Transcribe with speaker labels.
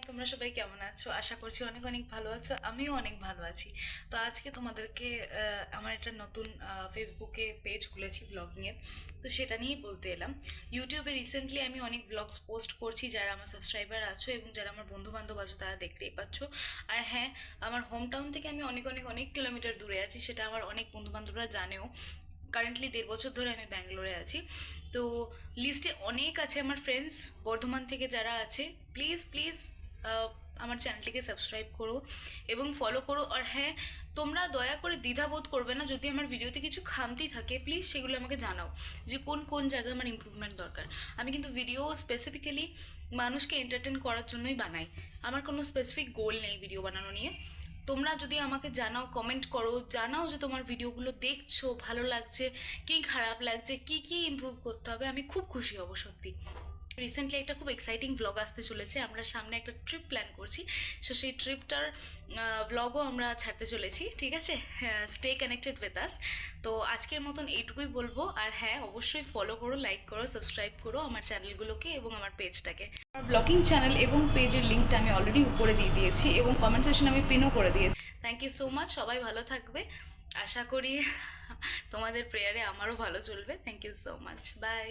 Speaker 1: তোমরা সবাই কেমন আছো? আশা করছি অনেক অনেক ভালো আছো, আমিও অনেক ভালো আছি। তো আজকে তোমাদেরকে আমার একটা নতুন ফেসবুকে পেজ খুলেছি ব্লগিংয়ের, তো সেটা নিয়েই বলতে এলাম। ইউটিউবে রিসেন্টলি আমি অনেক ব্লগস পোস্ট করছি, যারা আমার সাবস্ক্রাইবার আছো এবং যারা আমার বন্ধু বান্ধব আছো তারা দেখতেই পাচ্ছ। আর হ্যাঁ, আমার হোম টাউন থেকে আমি অনেক অনেক অনেক কিলোমিটার দূরে আছি, সেটা আমার অনেক বন্ধু বান্ধবরা জানেও। কারেন্টলি 1.5 বছর ধরে আমি ব্যাঙ্গালোরে আছি। তো লিস্টে অনেক আছে আমার ফ্রেন্ডস বর্ধমান থেকে যারা আছে। প্লিজ প্লিজ আমার চ্যানেলটিকে সাবস্ক্রাইব করো এবং ফলো করো। আর হ্যাঁ, তোমরা দয়া করে দ্বিধাবোধ করবে না, যদি আমার ভিডিওতে কিছু খামতি থাকে প্লিজ সেগুলো আমাকে জানাও, যে কোন কোন জায়গায় আমার ইমপ্রুভমেন্ট দরকার। আমি কিন্তু ভিডিও স্পেসিফিক্যালি মানুষকে এন্টারটেন করার জন্যই বানাই, আমার কোনো স্পেসিফিক গোল নেই ভিডিও বানানো নিয়ে। তোমরা যদি আমাকে জানাও, কমেন্ট করো, জানাও যে তোমার ভিডিওগুলো দেখছো, ভালো লাগছে কি খারাপ লাগছে, কি কি ইমপ্রুভ করতে হবে, আমি খুব খুশি হব সত্যি। রিসেন্টলি একটা খুব এক্সাইটিং ভ্লগ আসতে চলেছে, আমরা সামনে একটা ট্রিপ প্ল্যান করছি। সো সেই ট্রিপটার ভ্লগও আমরা ছাড়তে চলেছি, ঠিক আছে? Stay connected with us. তো আজকের মতন এইটুকুই বলবো। আর হ্যাঁ, অবশ্যই ফলো করো, লাইক করো, সাবস্ক্রাইব করো আমার চ্যানেলগুলোকে এবং আমার পেজটাকে। আমার ব্লগিং চ্যানেল এবং পেজের লিঙ্কটা আমি অলরেডি উপরে দিয়ে দিয়েছি এবং কমেন্ট সেকশনে আমি পিনও করে দিয়েছি। থ্যাংক ইউ সো মাচ, সবাই ভালো থাকবে। আশা করি তোমাদের প্রেয়ারে আমারও ভালো চলবে। Thank you so much, by.